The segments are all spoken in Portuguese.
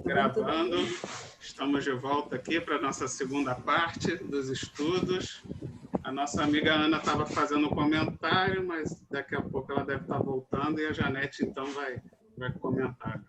Gravando, estamos de volta aqui para a nossa segunda parte dos estudos. A nossa amiga Ana estava fazendo um comentário, mas daqui a pouco ela deve estar voltando e a Janete então vai comentar.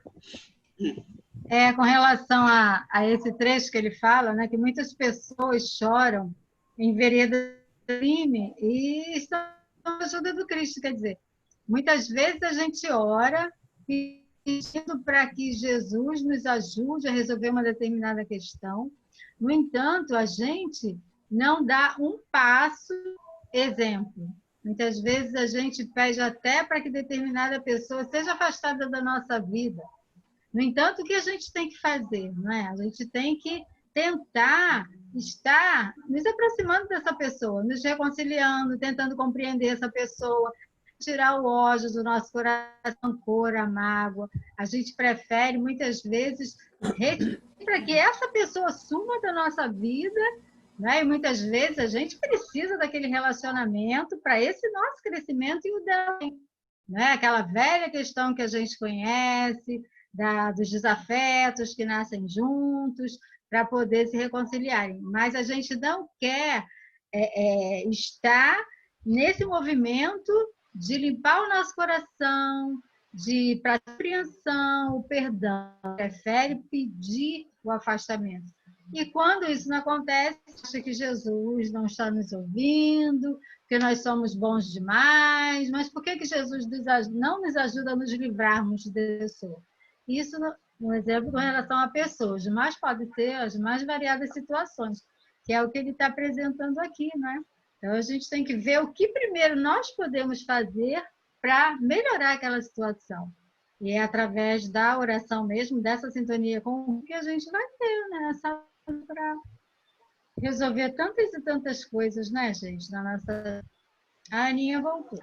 Com relação a esse trecho que ele fala, né, que muitas pessoas choram em vereda do crime e estão com a ajuda do Cristo, quer dizer, muitas vezes a gente ora pedindo para que Jesus nos ajude a resolver uma determinada questão. No entanto, a gente não dá um passo, exemplo. Muitas vezes a gente pede até para que determinada pessoa seja afastada da nossa vida. No entanto, o que a gente tem que fazer? Não é? A gente tem que tentar estar nos aproximando dessa pessoa, nos reconciliando, tentando compreender essa pessoa, tirar o ódio do nosso coração, cor, a mágoa. A gente prefere, muitas vezes, para que essa pessoa suma da nossa vida, né? E muitas vezes a gente precisa daquele relacionamento para esse nosso crescimento e o dela, né? Aquela velha questão que a gente conhece, dos desafetos que nascem juntos, para poder se reconciliarem. Mas a gente não quer estar nesse movimento de limpar o nosso coração, para a compreensão, o perdão. Prefere pedir o afastamento. E quando isso não acontece, acha que Jesus não está nos ouvindo, que nós somos bons demais, mas por que Jesus não nos ajuda a nos livrarmos dessa pessoa? Isso, um exemplo com relação a pessoas, mas pode ser as mais variadas situações, que é o que ele está apresentando aqui, né? Então, a gente tem que ver o que primeiro nós podemos fazer para melhorar aquela situação. E é através da oração mesmo, dessa sintonia com o que a gente vai ter, né? Para resolver tantas e tantas coisas, né, gente? Na nossa... A Aninha voltou.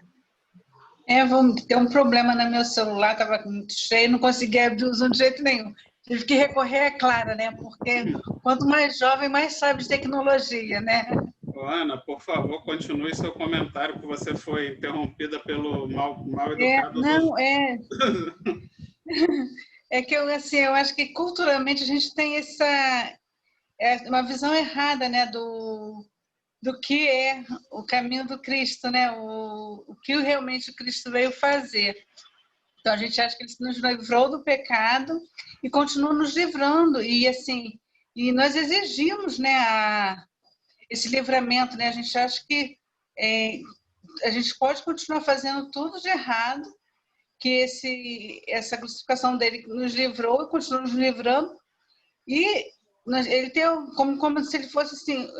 Vamos ter um problema no meu celular, estava muito cheio, não conseguia abrir o Zoom de jeito nenhum. Tive que recorrer a Clara, né? Porque quanto mais jovem, mais sabe de tecnologia, né? Ana, por favor, continue seu comentário, que você foi interrompida pelo mal educado. É que eu acho que culturalmente a gente tem uma visão errada, né, do que é o caminho do Cristo, né? O que realmente o Cristo veio fazer. Então, a gente acha que ele nos livrou do pecado e continua nos livrando. E, assim, nós exigimos, né, esse livramento, né? A gente acha que a gente pode continuar fazendo tudo de errado, que essa crucificação dele nos livrou e continua nos livrando. E ele tem como se ele fosse assim,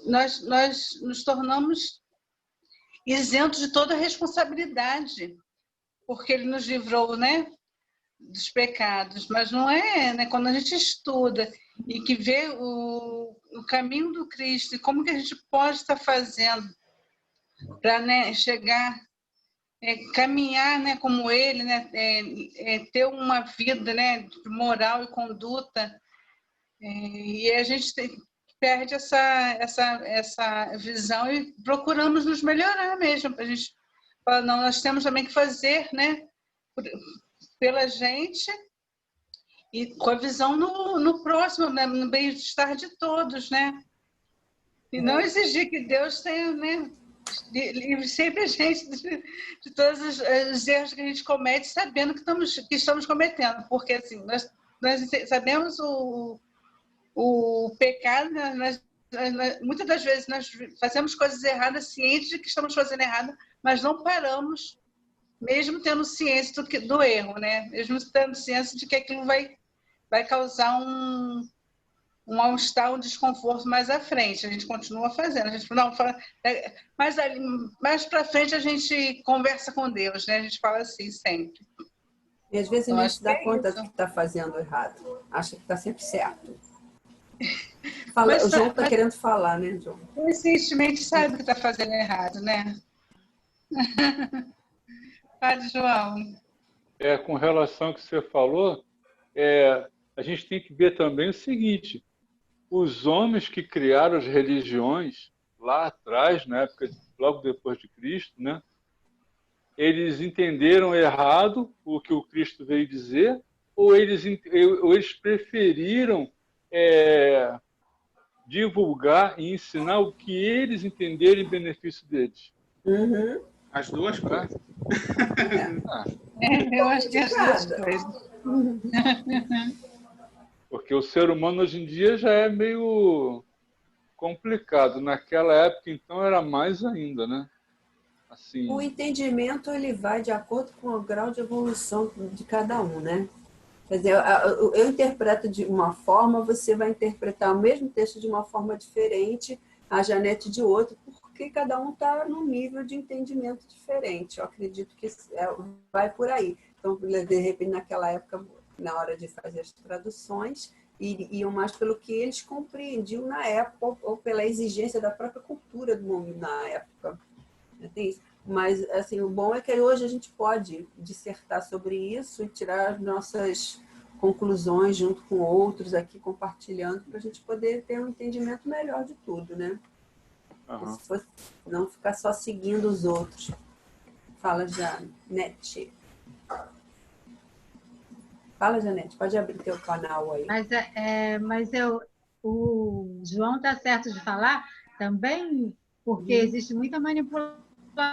nós nos tornamos isentos de toda responsabilidade, porque ele nos livrou, né, dos pecados. Mas não é, né, quando a gente estuda e que vê o caminho do Cristo e como que a gente pode estar fazendo para, né, chegar, caminhar, né, como ele, né, ter uma vida, né, de moral e conduta, e a gente perde essa visão e procuramos nos melhorar mesmo. A gente fala, não, nós temos também que fazer, né, pela gente e com a visão no próximo, né, no bem-estar de todos, né? E não exigir que Deus tenha, né, livre sempre a gente de todos os erros que a gente comete, sabendo que estamos cometendo, porque assim, nós sabemos o pecado, muitas das vezes nós fazemos coisas erradas, cientes de que estamos fazendo errado, mas não paramos, mesmo tendo ciência do erro, né? Mesmo tendo ciência de que aquilo vai causar um mal-estar, um desconforto mais à frente. A gente continua fazendo. A gente não fala, mais para frente a gente conversa com Deus, né? A gente fala assim sempre. E às vezes nem se dá conta de que está fazendo errado. Acha que está sempre certo. O João está querendo falar, né, João? Conscientemente sabe que está fazendo errado, né? Fale, João. Com relação ao que você falou, a gente tem que ver também o seguinte: os homens que criaram as religiões lá atrás, na época, logo depois de Cristo, né? eles entenderam errado o que o Cristo veio dizer, ou eles preferiram divulgar e ensinar o que eles entenderem em benefício deles? Uhum. As duas coisas. Eu acho que as duas coisas. Porque o ser humano hoje em dia já é meio complicado. Naquela época, então, era mais ainda, né? Assim, O entendimento ele vai de acordo com o grau de evolução de cada um, né? Quer dizer, eu interpreto de uma forma, você vai interpretar o mesmo texto de uma forma diferente, a Janete de outra, porque cada um está num nível de entendimento diferente. Eu acredito que vai por aí. Então, de repente, naquela época, na hora de fazer as traduções, iam mais pelo que eles compreendiam na época, ou pela exigência da própria cultura do mundo na época. Mas, assim, o bom é que hoje a gente pode dissertar sobre isso e tirar as nossas conclusões junto com outros aqui, compartilhando, para a gente poder ter um entendimento melhor de tudo, né? uhum. Se fosse, não ficar só seguindo os outros. Fala, Janete. Fala, Janete, pode abrir teu canal aí. O João está certo de falar também, porque existe muita manipulação,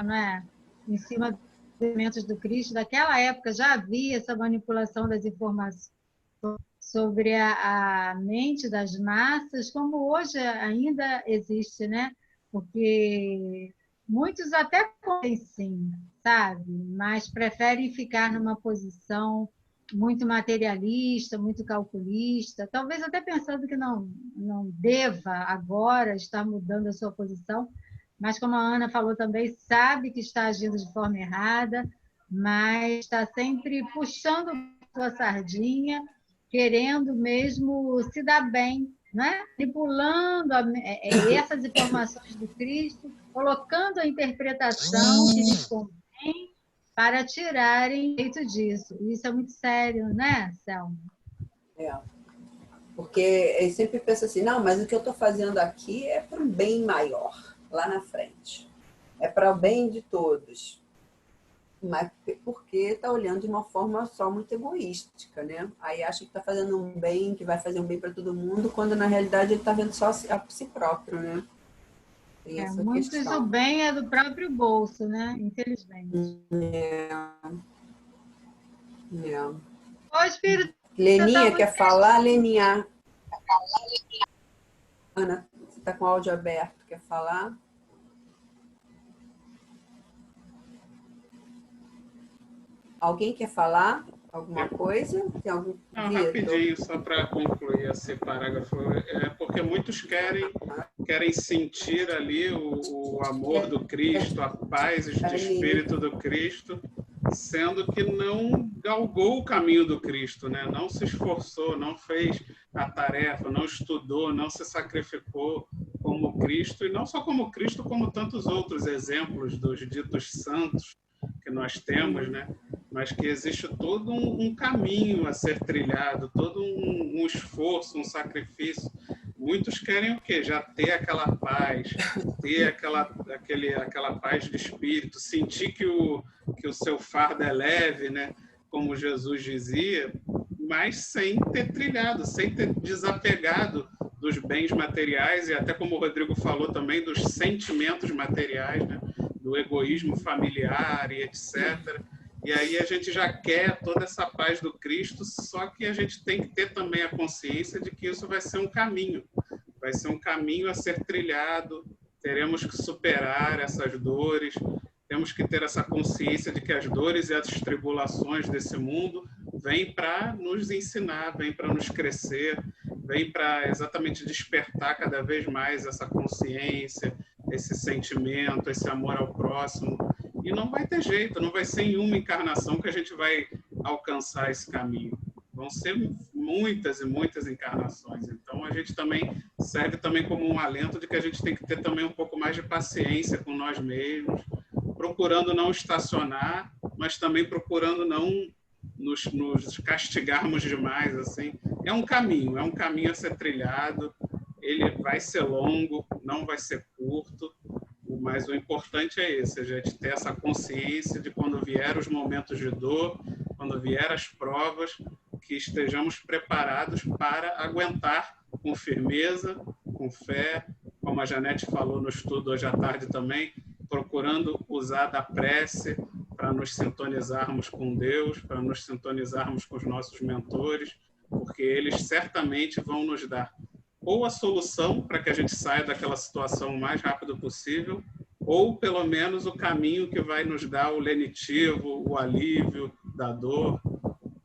né? Em cima dos elementos do Cristo. Daquela época já havia essa manipulação das informações sobre a mente das massas, como hoje ainda existe, né? Porque muitos até podem sim, sabe? Mas preferem ficar numa posição muito materialista, muito calculista, talvez até pensando que não deva agora estar mudando a sua posição, mas como a Ana falou também, sabe que está agindo de forma errada, mas está sempre puxando a sua sardinha, querendo mesmo se dar bem, né? Manipulando essas informações do Cristo, colocando a interpretação que lhes convém para tirarem jeito disso. Isso é muito sério, né, Selma? Porque ele sempre pensa assim, não, mas o que eu estou fazendo aqui é para um bem maior, lá na frente. É para o bem de todos. Mas porque está olhando de uma forma só muito egoística, né? Aí acha que está fazendo um bem, que vai fazer um bem para todo mundo, quando na realidade ele está vendo só a si próprio, né? Muitos o bem é do próprio bolso, né? Infelizmente. Ô, Espírito. Leninha, quer falar? Leninha. Ana, você está com o áudio aberto, quer falar? Alguém quer falar alguma coisa? Tem algum... Não, rapidinho, só para concluir esse parágrafo. Porque muitos querem sentir ali o amor do Cristo, a paz de espírito do Cristo, sendo que não galgou o caminho do Cristo, né? Não se esforçou, não fez a tarefa, não estudou, não se sacrificou como Cristo, e não só como Cristo, como tantos outros exemplos dos ditos santos que nós temos, né? Mas que existe todo um caminho a ser trilhado, todo um esforço, um sacrifício. Muitos querem o quê? Já ter aquela paz, ter aquela paz de espírito, sentir que o seu fardo é leve, né? Como Jesus dizia, mas sem ter trilhado, sem ter desapegado dos bens materiais e até como o Rodrigo falou também, dos sentimentos materiais, né? Do egoísmo familiar e etc. E aí a gente já quer toda essa paz do Cristo, só que a gente tem que ter também a consciência de que isso vai ser um caminho a ser trilhado, teremos que superar essas dores, temos que ter essa consciência de que as dores e as tribulações desse mundo vêm para nos ensinar, vêm para nos crescer, vêm para exatamente despertar cada vez mais essa consciência, esse sentimento, esse amor ao próximo. E não vai ter jeito, não vai ser em uma encarnação que a gente vai alcançar esse caminho. Vão ser muitas e muitas encarnações. Então, a gente também serve também como um alento de que a gente tem que ter também um pouco mais de paciência com nós mesmos, procurando não estacionar, mas também procurando não nos castigarmos demais, assim. É um caminho a ser trilhado, ele vai ser longo, não vai ser curto, Mas o importante é esse, a gente ter essa consciência de quando vier os momentos de dor, quando vier as provas, que estejamos preparados para aguentar com firmeza, com fé, como a Janete falou no estudo hoje à tarde também, procurando usar da prece para nos sintonizarmos com Deus, para nos sintonizarmos com os nossos mentores, porque eles certamente vão nos dar ou a solução para que a gente saia daquela situação o mais rápido possível, ou pelo menos o caminho que vai nos dar o lenitivo, o alívio da dor,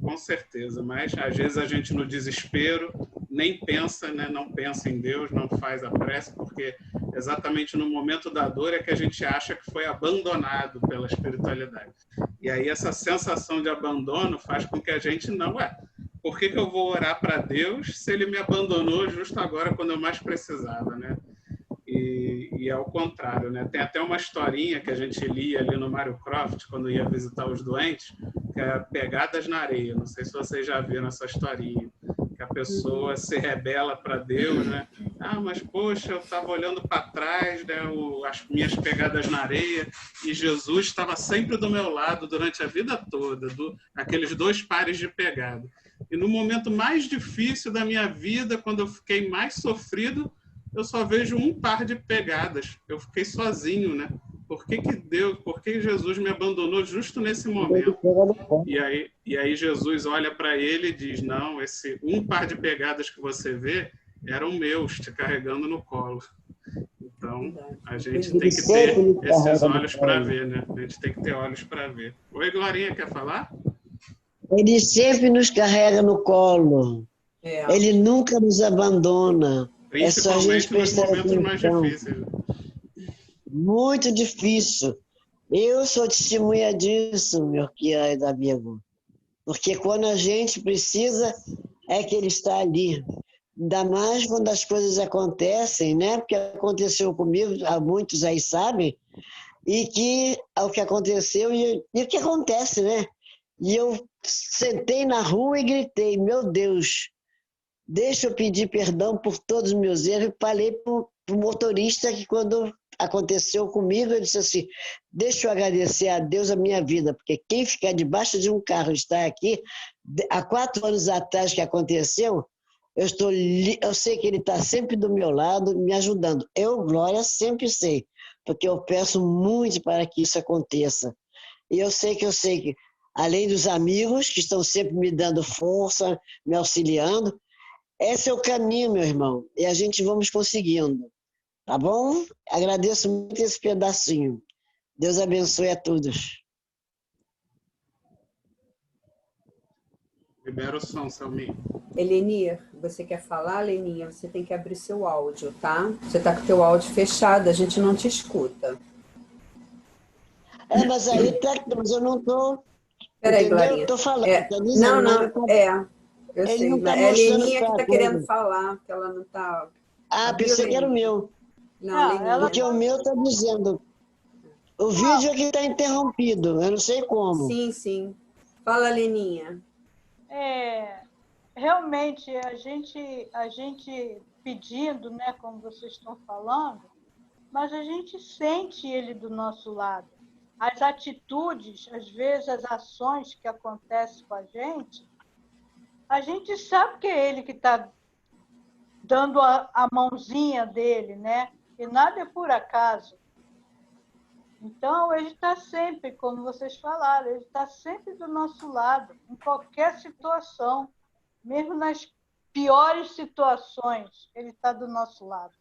com certeza. Mas às vezes a gente no desespero nem pensa, né? Não pensa em Deus, não faz a prece, porque exatamente no momento da dor é que a gente acha que foi abandonado pela espiritualidade. E aí essa sensação de abandono faz com que a gente não... por que eu vou orar para Deus se Ele me abandonou justo agora quando eu mais precisava, né? E ao contrário, né? Tem até uma historinha que a gente lia ali no Mário Croft, quando ia visitar os doentes, que é Pegadas na Areia. Não sei se vocês já viram essa historinha, que a pessoa se rebela para Deus, né? Mas poxa, eu estava olhando para trás, né? As minhas pegadas na areia, e Jesus estava sempre do meu lado durante a vida toda, aqueles 2 pares de pegada. E no momento mais difícil da minha vida, quando eu fiquei mais sofrido, eu só vejo 1 par de pegadas. Eu fiquei sozinho, né? Por que Jesus me abandonou justo nesse momento? E aí Jesus olha para ele e diz, não, esse 1 par de pegadas que você vê eram meus, te carregando no colo. Então, a gente tem que ter esses olhos para ver, né? A gente tem que ter olhos para ver. Oi, Glorinha, quer falar? Ele sempre nos carrega no colo. Ele nunca nos abandona. É só a gente prestar atenção. Mais difíceis. Muito difícil. Eu sou testemunha disso, meu querido amigo. Porque quando a gente precisa, é que ele está ali. Ainda mais quando as coisas acontecem, né? Porque aconteceu comigo, muitos aí sabem, e que o que aconteceu e o que acontece, né? E eu sentei na rua e gritei, meu Deus, deixa eu pedir perdão por todos os meus erros. E falei para o motorista que quando aconteceu comigo, ele disse assim, deixa eu agradecer a Deus a minha vida, porque quem ficar debaixo de um carro está aqui, há 4 anos atrás que aconteceu, eu sei que ele está sempre do meu lado, me ajudando. Eu, Glória, sempre sei, porque eu peço muito para que isso aconteça. E eu sei que, além dos amigos que estão sempre me dando força, me auxiliando, esse é o caminho, meu irmão, e a gente vamos conseguindo, tá bom? Agradeço muito esse pedacinho. Deus abençoe a todos. Libera o som, Selminha. Eleni, você quer falar, Leninha? Você tem que abrir seu áudio, tá? Você está com o teu áudio fechado, a gente não te escuta. Mas aí mas eu não estou... Peraí, Glorinha. Estou falando. Eu sei, mas é a Leninha que está querendo falar, que ela não está... Pensei que era o meu. Não, porque o meu está dizendo... O vídeo é que está interrompido, eu não sei como. Sim. Fala, Leninha. Realmente, a gente pedindo, né, como vocês estão falando, mas a gente sente ele do nosso lado. As atitudes, às vezes, as ações que acontecem com a gente sabe que é ele que está dando a mãozinha dele, né? E nada é por acaso. Então, ele está sempre, como vocês falaram, ele está sempre do nosso lado, em qualquer situação, mesmo nas piores situações, ele está do nosso lado.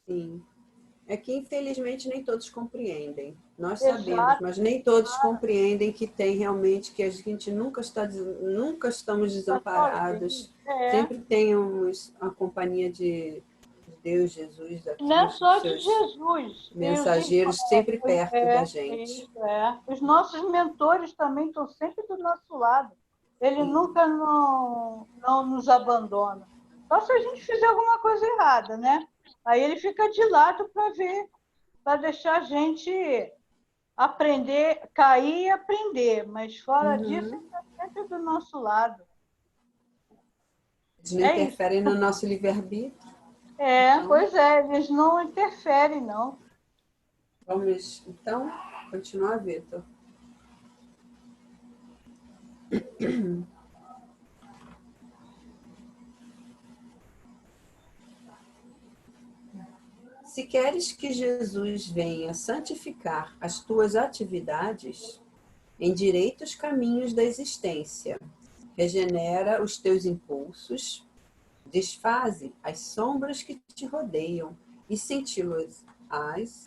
Sim. É que, infelizmente, nem todos compreendem. Nós sabemos, mas nem todos compreendem que tem realmente, que a gente nunca estamos desamparados. Sempre temos a companhia de Deus, Jesus, aqui, não é só de Jesus. Mensageiros sempre perto da gente. Os nossos mentores também estão sempre do nosso lado. Ele nunca não nos abandona. Só se a gente fizer alguma coisa errada, né? Aí ele fica de lado para ver, para deixar a gente aprender, cair e aprender. Mas fora disso, ele está sempre do nosso lado. Eles não interferem no nosso livre-arbítrio. Pois é, eles não interferem, não. Vamos, então, continuar, Vitor. Se queres que Jesus venha santificar as tuas atividades, endireita os caminhos da existência, regenera os teus impulsos, desfaze as sombras que te rodeiam e senti-lo-ás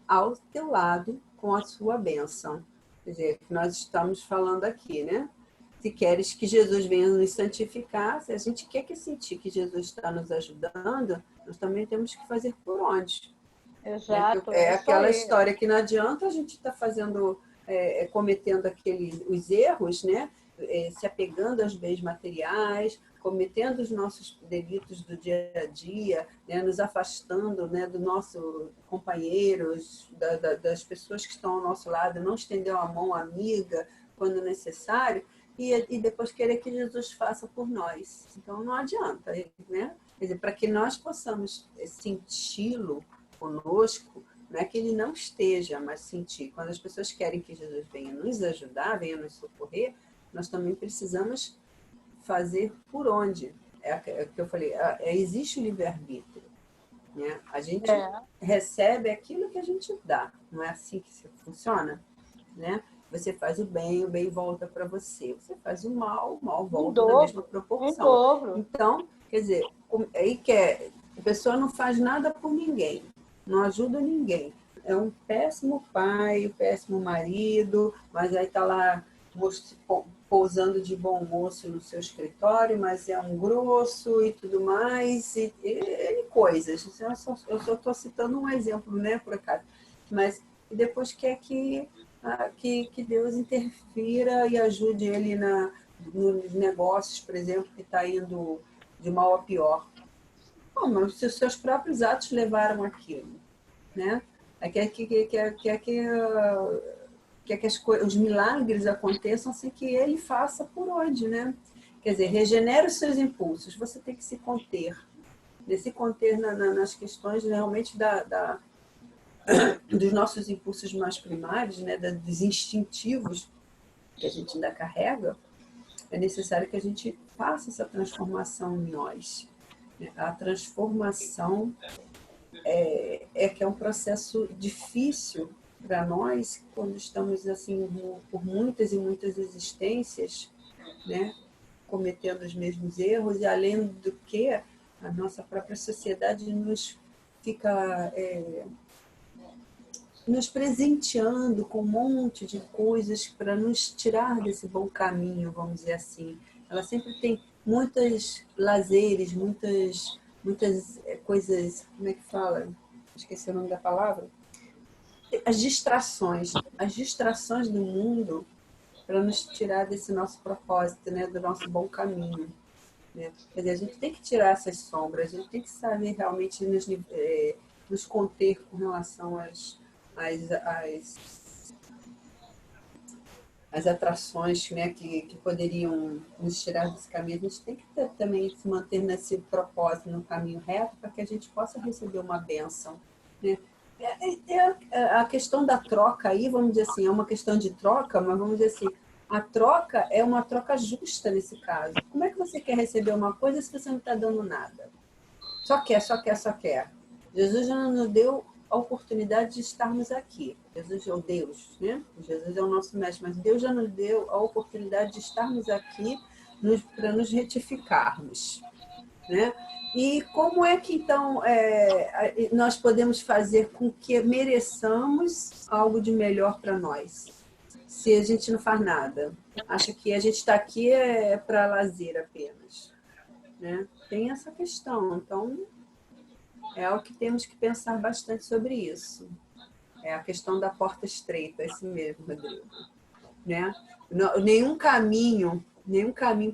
ao teu lado com a sua bênção. Quer dizer, que nós estamos falando aqui, né? Se queres que Jesus venha nos santificar, se a gente quer que sentir que Jesus está nos ajudando, nós também temos que fazer por onde. Exato. É isso aquela aí. história que não adianta a gente estar cometendo os erros, né? Se apegando aos bens materiais, cometendo os nossos delitos do dia a dia, né? Nos afastando, né, do nosso companheiros, das pessoas que estão ao nosso lado, não estender a mão amiga quando necessário, e depois querer que Jesus faça por nós. Então, não adianta, né? Quer dizer, para que nós possamos senti-lo conosco, não é que ele não esteja, mas sentir. Quando as pessoas querem que Jesus venha nos ajudar, venha nos socorrer, nós também precisamos fazer por onde. É o que eu falei, existe o livre-arbítrio. Né? A gente recebe aquilo que a gente dá. Não é assim que funciona? Né? Você faz o bem volta para você. Você faz o mal volta na mesma proporção. Em dobro. Então, quer dizer, aí a pessoa não faz nada por ninguém, não ajuda ninguém. É um péssimo pai, um péssimo marido, mas aí está lá pousando de bom moço no seu escritório, mas é um grosso e tudo mais, e coisas. Eu só estou citando um exemplo, né, por acaso. Mas depois quer que Deus interfira e ajude ele nos negócios, por exemplo, que está indo de mal a pior. Bom, mas se os seus próprios atos levaram aquilo, né? Quer que os milagres aconteçam sem que ele faça por onde, né? Quer dizer, regenera os seus impulsos. Você tem que se conter. Se conter nas questões realmente dos nossos impulsos mais primários, né? Dos instintivos que a gente ainda carrega. É necessário que a gente faça essa transformação em nós. A transformação que é um processo difícil para nós, quando estamos assim por muitas e muitas existências, né, cometendo os mesmos erros, e além do que a nossa própria sociedade nos fica nos presenteando com um monte de coisas para nos tirar desse bom caminho, vamos dizer assim. Ela sempre tem muitos lazeres, muitas coisas, como é que fala? Esqueci o nome da palavra. As distrações do mundo para nos tirar desse nosso propósito, né, do nosso bom caminho. Né? Quer dizer, a gente tem que tirar essas sombras, a gente tem que saber realmente nos conter com relação às atrações, né, que poderiam nos tirar desse caminho. A gente tem que também se manter nesse propósito, no caminho reto, para que a gente possa receber uma bênção. Né? A questão da troca aí, vamos dizer assim, é uma questão de troca, mas vamos dizer assim, a troca é uma troca justa nesse caso. Como é que você quer receber uma coisa se você não está dando nada? Só quer. Jesus já nos deu a oportunidade de estarmos aqui. Jesus é o Deus, né? Jesus é o nosso mestre, mas Deus já nos deu a oportunidade de estarmos aqui para nos retificarmos, né? E como é que, então, nós podemos fazer com que mereçamos algo de melhor para nós, se a gente não faz nada? Acha que a gente está aqui para lazer apenas, né? Tem essa questão. Então, é algo que temos que pensar bastante sobre isso. É a questão da porta estreita, esse mesmo, Rodrigo. Né? Nenhum caminho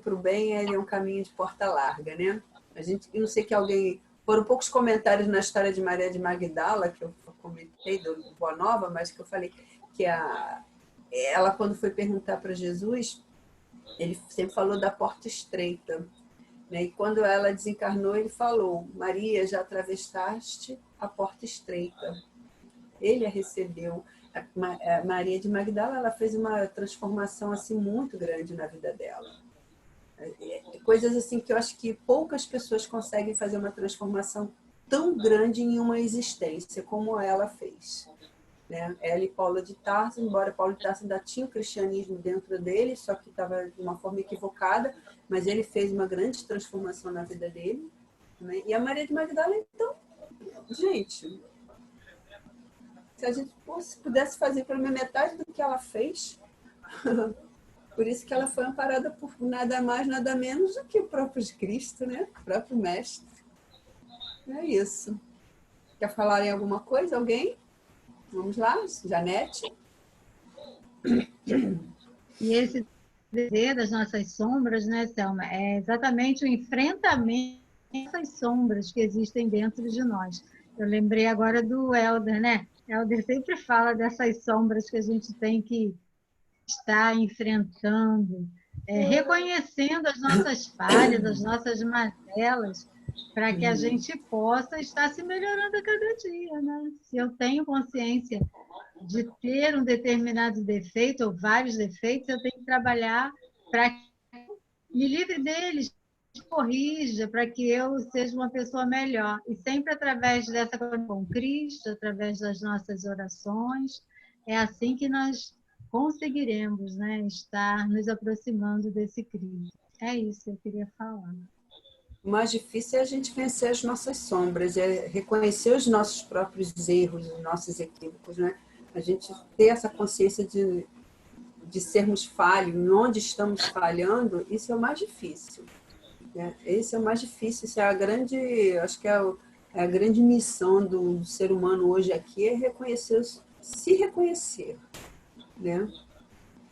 para o bem é um caminho de porta larga, né? Eu não sei que alguém... Foram poucos comentários na história de Maria de Magdala, que eu comentei, do Boa Nova, mas que eu falei que ela, quando foi perguntar para Jesus, ele sempre falou da porta estreita. Né? E quando ela desencarnou, ele falou: Maria, já atravessaste a porta estreita. ele a recebeu. A Maria de Magdala, ela fez uma transformação assim muito grande na vida dela. Coisas assim que eu acho que poucas pessoas conseguem fazer uma transformação tão grande em uma existência como ela fez. Né? Ela e Paulo de Tarso, embora Paulo de Tarso ainda tinha o cristianismo dentro dele, só que estava de uma forma equivocada, mas ele fez uma grande transformação na vida dele. Né? E a Maria de Magdala, então, gente, se a gente pudesse fazer pela metade do que ela fez, por isso que ela foi amparada por nada mais, nada menos do que o próprio Cristo, né? O próprio Mestre. É isso. Quer falar em alguma coisa? Alguém? Vamos lá, Janete. E esse dever das nossas sombras, né, Selma, é exatamente o enfrentamento dessas sombras que existem dentro de nós. Eu lembrei agora do Helder, né? Helder sempre fala dessas sombras que a gente tem que estar enfrentando, reconhecendo as nossas falhas, as nossas mazelas, para que a gente possa estar se melhorando a cada dia, né? Se eu tenho consciência de ter um determinado defeito ou vários defeitos, eu tenho que trabalhar para que me livre deles, corrija, para que eu seja uma pessoa melhor. E sempre através dessa comunhão com Cristo, através das nossas orações, é assim que nós conseguiremos, né, estar nos aproximando desse Cristo. É isso que eu queria falar. O mais difícil é a gente vencer as nossas sombras, é reconhecer os nossos próprios erros, os nossos equívocos, né? A gente ter essa consciência de sermos falhos, onde estamos falhando, isso é o mais difícil. Né? Esse é o mais difícil, isso é a grande, acho que é a grande missão do ser humano hoje aqui, é reconhecer, se reconhecer. Né?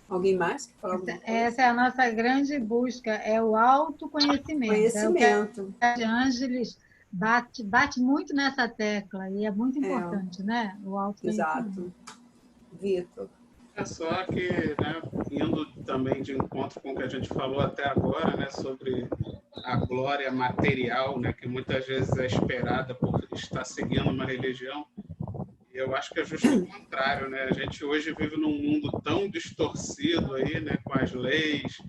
Alguém mais que fala alguma coisa? Essa é a nossa grande busca, é o autoconhecimento. Conhecimento. É o que a Ângeles bate muito nessa tecla, e é muito importante, né? O autoconhecimento. Exato. Vitor. É só que, né, indo também de encontro com o que a gente falou até agora, né, sobre a glória material, né, que muitas vezes é esperada por estar seguindo uma religião, eu acho que é justo o contrário, né? A gente hoje vive num mundo tão distorcido aí, né, com as leis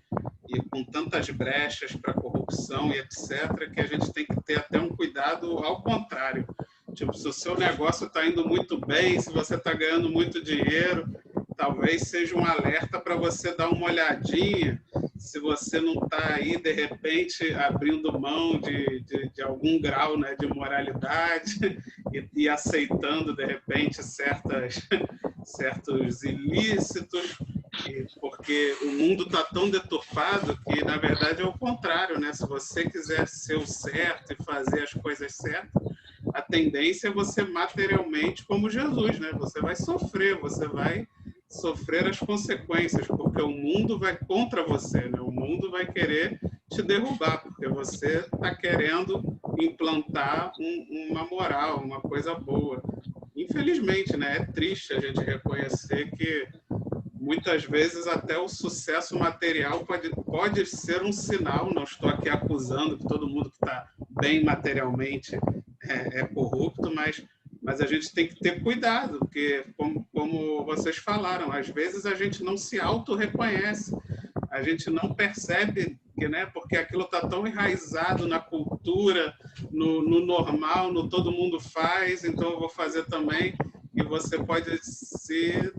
e com tantas brechas para corrupção e etc., que a gente tem que ter até um cuidado ao contrário. Tipo, se o seu negócio está indo muito bem, se você está ganhando muito dinheiro, talvez seja um alerta para você dar uma olhadinha se você não está aí, de repente, abrindo mão de algum grau, né, de moralidade e aceitando, de repente, certos ilícitos, porque o mundo está tão deturpado que, na verdade, é o contrário, né? Se você quiser ser o certo e fazer as coisas certas, a tendência é você materialmente, como Jesus, né? Você vai sofrer as consequências, porque o mundo vai contra você, né? O mundo vai querer te derrubar, porque você está querendo implantar uma moral, uma coisa boa. Infelizmente, né? É triste a gente reconhecer que muitas vezes até o sucesso material pode ser um sinal, não estou aqui acusando que todo mundo que está bem materialmente é corrupto, mas a gente tem que ter cuidado, porque, como vocês falaram, às vezes a gente não se auto-reconhece, a gente não percebe, né, porque aquilo está tão enraizado na cultura, no normal, no todo mundo faz, então eu vou fazer também, e você pode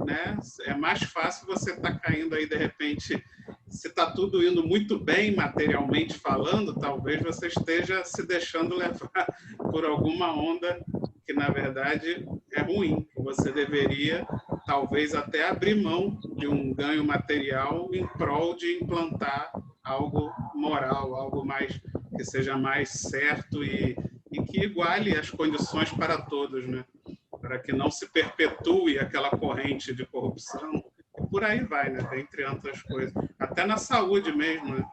né, é mais fácil você estar caindo aí, de repente, se está tudo indo muito bem materialmente falando, talvez você esteja se deixando levar por alguma onda que, na verdade, é ruim. Você deveria, talvez, até abrir mão de um ganho material em prol de implantar algo moral, algo mais que seja mais certo e que iguale as condições para todos, né? Para que não se perpetue aquela corrente de corrupção. E por aí vai, né? Entre outras coisas. Até na saúde mesmo, né?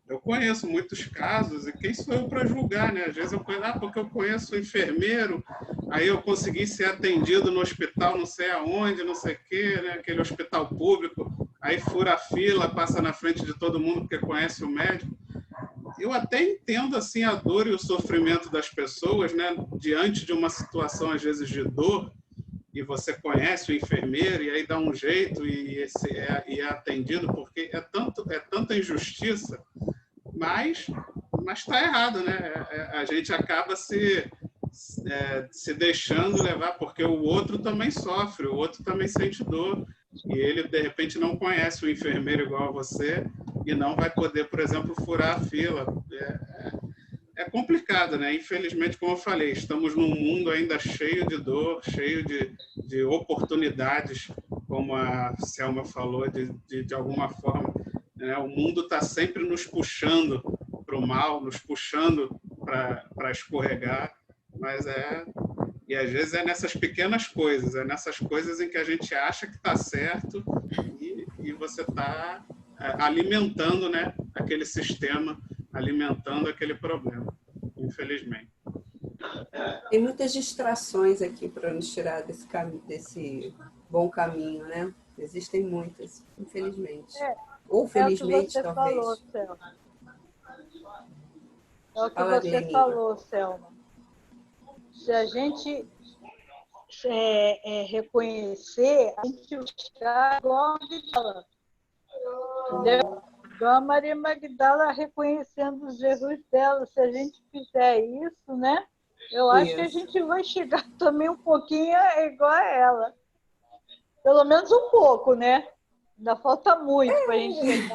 Eu conheço muitos casos, e quem sou eu para julgar, né? Às vezes eu conheço, porque eu conheço o enfermeiro, aí eu consegui ser atendido no hospital não sei aonde, não sei o quê, né? Aquele hospital público, aí fura a fila, passa na frente de todo mundo porque conhece o médico. Eu até entendo assim a dor e o sofrimento das pessoas, né? Diante de uma situação, às vezes, de dor, e você conhece o enfermeiro, e aí dá um jeito e é atendido, porque é tanta injustiça, mas está errado, né? A gente acaba se deixando levar, porque o outro também sofre, o outro também sente dor, e ele, de repente, não conhece o enfermeiro igual a você, e não vai poder, por exemplo, furar a fila. É complicado, né? Infelizmente, como eu falei, estamos num mundo ainda cheio de dor, cheio de oportunidades, como a Selma falou, de alguma forma, né? O mundo está sempre nos puxando para o mal, nos puxando para escorregar, mas e às vezes é nessas pequenas coisas, é nessas coisas em que a gente acha que está certo e você está alimentando, né, aquele sistema, alimentando aquele problema, infelizmente. Tem muitas distrações aqui para nos tirar desse bom caminho, né? Existem muitas, infelizmente. Ou felizmente, é o que você talvez. falou, Selma. É o que Fala, você Nini. falou, Selma. Se a gente reconhecer, a gente está igual a Magdala. Entendeu? Igual a Maria Magdala reconhecendo os erros dela. Se a gente fizer isso, né? Eu acho que a gente vai chegar também um pouquinho igual a ela. Pelo menos um pouco, né? Ainda falta muito para a gente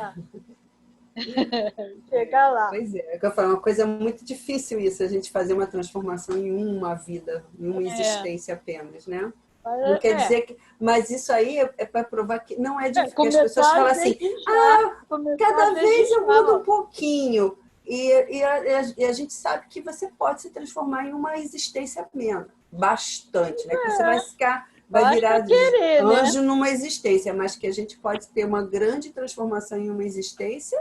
chegar lá. Pois é que eu falo, uma coisa muito difícil isso, a gente fazer uma transformação em uma vida, em uma existência apenas, né? Não quer dizer que... Mas isso aí é para provar que não é difícil. Porque as pessoas falam assim, cada vez eu mudo um pouquinho. E a gente sabe que você pode se transformar em uma existência plena. Bastante, né? Que você vai virar anjo, né? Numa existência, mas que a gente pode ter uma grande transformação em uma existência,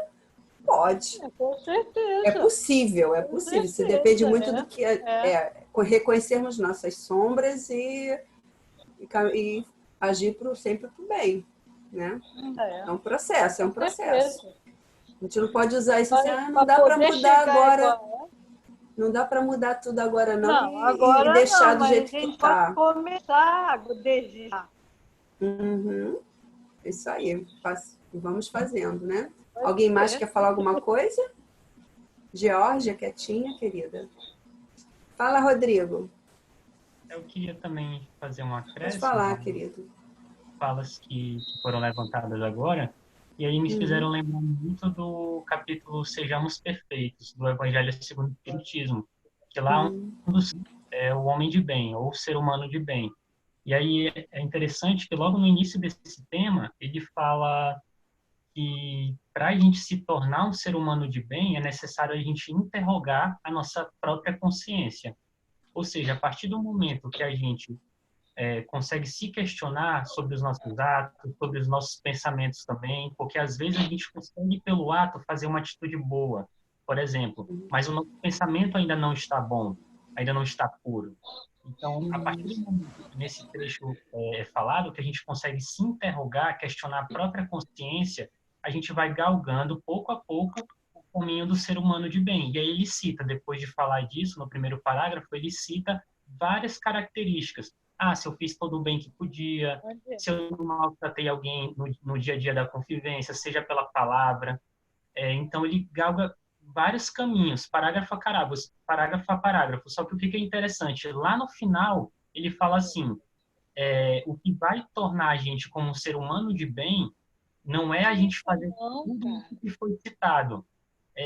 pode. Com certeza. É possível, é possível. Isso depende muito do que reconhecermos nossas sombras e agir sempre para o bem, né? É um processo, é um processo. A gente não pode usar isso assim, não dá para mudar agora. Não dá para mudar tudo agora, não, agora e deixar não, do jeito que está. Pode começar a desejar. Isso aí, vamos fazendo, né? Alguém mais quer falar alguma coisa? Geórgia, quietinha, querida. Fala, Rodrigo. Eu queria também fazer uma acréscimo. Pode falar, querido. Falas que foram levantadas agora, e aí me fizeram lembrar muito do capítulo Sejamos Perfeitos, do Evangelho segundo o Espiritismo, que lá é o homem de bem, ou o ser humano de bem. E aí é interessante que logo no início desse tema, ele fala que para a gente se tornar um ser humano de bem, é necessário a gente interrogar a nossa própria consciência. Ou seja, a partir do momento que a gente consegue se questionar sobre os nossos atos, sobre os nossos pensamentos também, porque às vezes a gente consegue, pelo ato, fazer uma atitude boa, por exemplo, mas o nosso pensamento ainda não está bom, ainda não está puro. Então, a partir do momento que nesse trecho é falado que a gente consegue se interrogar, questionar a própria consciência, a gente vai galgando, pouco a pouco, o caminho do ser humano de bem. E aí ele cita, depois de falar disso, no primeiro parágrafo, ele cita várias características. Se eu fiz todo o bem que podia, se eu não maltratei alguém no dia a dia da convivência, seja pela palavra. Então, ele galga vários caminhos, parágrafo a parágrafo. Só que o que é interessante, lá no final, ele fala assim, o que vai tornar a gente como um ser humano de bem não é a gente fazer tudo o que foi citado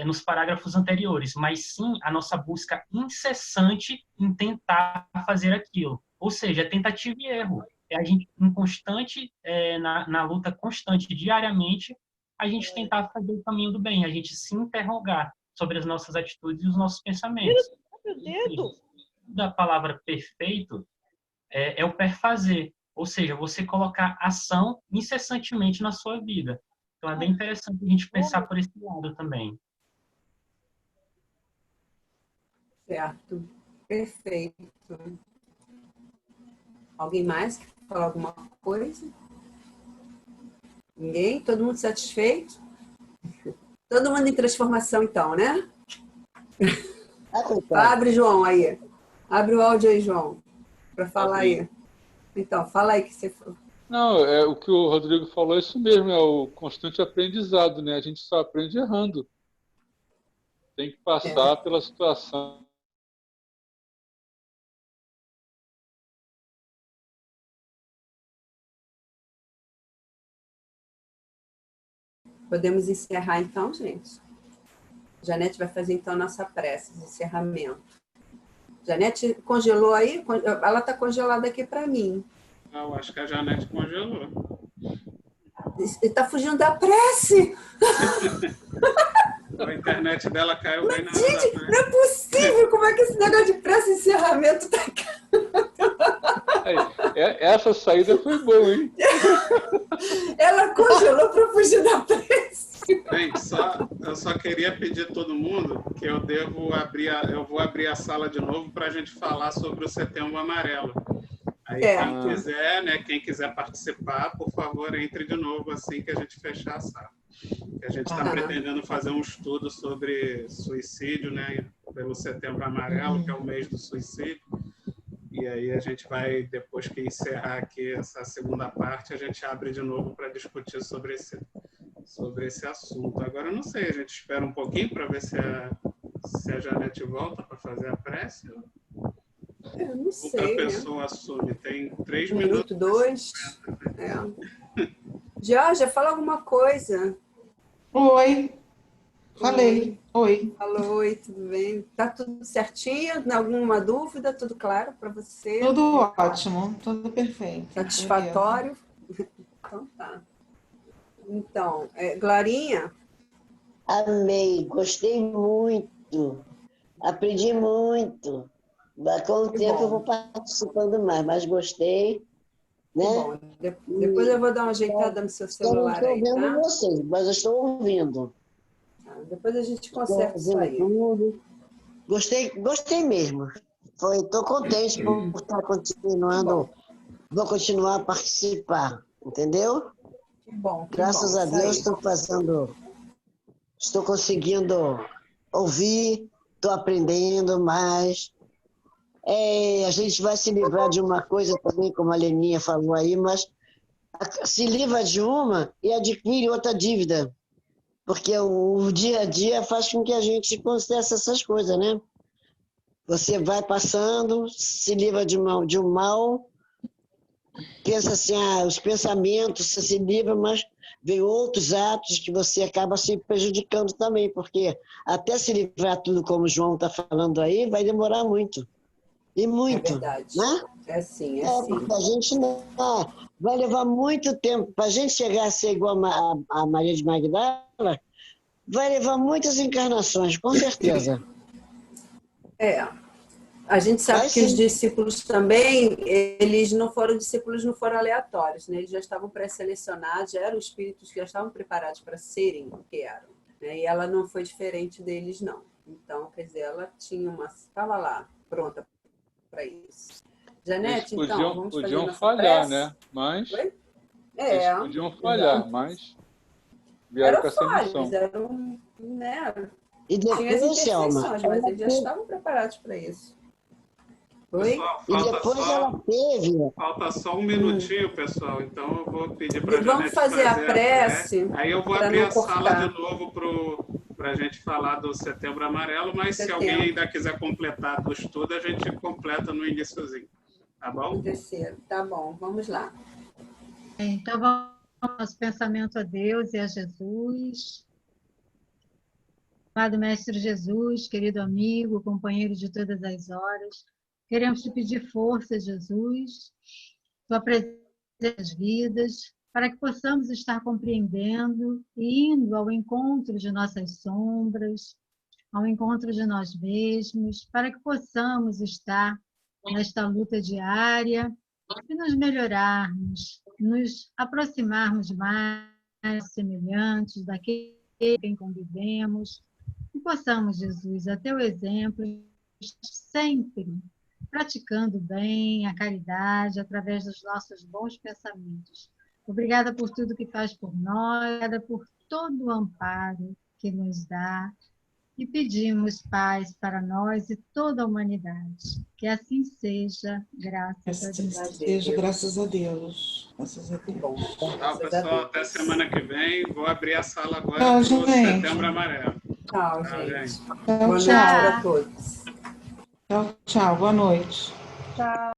nos parágrafos anteriores, mas sim a nossa busca incessante em tentar fazer aquilo. Ou seja, é tentativa e erro. É a gente em constante, na luta constante, diariamente, a gente tentar fazer o caminho do bem, a gente se interrogar sobre as nossas atitudes e os nossos pensamentos. Da palavra perfeito é o perfazer, ou seja, você colocar ação incessantemente na sua vida. Então é bem interessante a gente pensar por esse lado também. Certo, perfeito. Alguém mais quer falar alguma coisa? Ninguém? Todo mundo satisfeito? Todo mundo em transformação, então, né? Abre, João, aí. Abre o áudio aí, João, para falar aí. Então, fala aí que você falou. Não, o que o Rodrigo falou é isso mesmo, é o constante aprendizado, né? A gente só aprende errando. Tem que passar pela situação. Podemos encerrar então, gente? Janete vai fazer então a nossa prece de encerramento. Janete congelou aí? Ela está congelada aqui para mim. Eu acho que a Janete congelou. Está fugindo da prece! A internet dela caiu bem na hora Gente, da não prece. é possível! Como é que esse negócio de prece e encerramento está Aí, essa saída foi boa, hein? Ela congelou para fugir da prece. Bem, eu só queria pedir a todo mundo que eu vou abrir a sala de novo para a gente falar sobre o Setembro Amarelo. Aí quem quiser participar, por favor, entre de novo assim que a gente fechar a sala. A gente está pretendendo fazer um estudo sobre suicídio, né? Pelo Setembro Amarelo, que é o mês do suicídio. E aí a gente vai, depois que encerrar aqui essa segunda parte, a gente abre de novo para discutir sobre esse assunto. Agora, eu não sei, a gente espera um pouquinho para ver se a Janete volta para fazer a prece. Eu não sei, Outra né? pessoa assume. Tem 3 1 minutos. minuto, 2. Georgia, fala alguma coisa. Oi. Falei. Oi. Falou, oi, tudo bem? Tá tudo certinho? Alguma dúvida? Tudo claro para você? Tudo ótimo, tudo perfeito. Satisfatório? Então tá. Então, Glorinha? Amei, gostei muito, aprendi muito. Com o tempo eu vou participando mais, mas gostei. Né? Bom, depois eu vou dar uma ajeitada no seu celular aí, Eu não estou tá? vendo vocês, mas eu estou ouvindo. Depois a gente conserta isso aí. Tudo. Gostei mesmo. Estou contente por estar continuando. Vou continuar a participar, entendeu? Que bom. Graças a Deus estou conseguindo ouvir, estou aprendendo mais. A gente vai se livrar de uma coisa também, como a Leninha falou aí, mas se livra de uma e adquire outra dívida. Porque o dia a dia faz com que a gente considere essas coisas, né? Você vai passando, se livra de um mal, pensa assim, os pensamentos, você se livra, mas vem outros atos que você acaba se prejudicando também, porque até se livrar tudo como o João está falando aí, vai demorar muito. E muito. É verdade. Né? É sim. Porque a gente vai levar muito tempo. Para a gente chegar a ser igual a Maria de Magdala, vai levar muitas encarnações, com certeza. A gente sabe que os discípulos também, eles não foram discípulos, não foram aleatórios, né? Eles já estavam pré-selecionados, já eram espíritos que já estavam preparados para serem o que eram. Né? E ela não foi diferente deles, não. Então, quer dizer, ela estava lá, pronta para isso. Janete, então, vamos fazer podiam nossa falhar, prece? né? Mas Oi? eles podiam falhar, mas vieram com essa missão. Eram, né? E Tinha as depois, Selma, imperfeições, mas eles já estavam preparados para isso. Oi? Pessoal, e depois ela teve... Falta só um minutinho, pessoal. Então eu vou pedir para a Vamos Janete fazer a prece. Aí eu vou abrir a sala de novo para a gente falar do Setembro Amarelo, mas se alguém ainda quiser completar do estudo, a gente completa no iniciozinho. Tá bom? Terceiro, tá bom. Vamos lá. Então, vamos ao nosso pensamento a Deus e a Jesus. Amado Mestre Jesus, querido amigo, companheiro de todas as horas, queremos te pedir força, Jesus, tua presença nas vidas, para que possamos estar compreendendo e indo ao encontro de nossas sombras, ao encontro de nós mesmos, para que possamos estar nesta luta diária e nos melhorarmos, nos aproximarmos mais semelhantes daquele com quem convivemos, e possamos, Jesus, a teu exemplo, sempre praticando o bem, a caridade, através dos nossos bons pensamentos. Obrigada por tudo que faz por nós, obrigada por todo o amparo que nos dá, E pedimos paz para nós e toda a humanidade. Que assim seja, graças a Assim Deus. seja, graças a Deus. Graças a Deus. Tchau, pessoal. Até semana que vem. Vou abrir a sala agora Tchau, para o gente. Setembro Amarelo. Tchau, Tchau, gente. gente. Tchau, Boa noite tchau. para todos. Tchau, tchau. Boa noite. Tchau.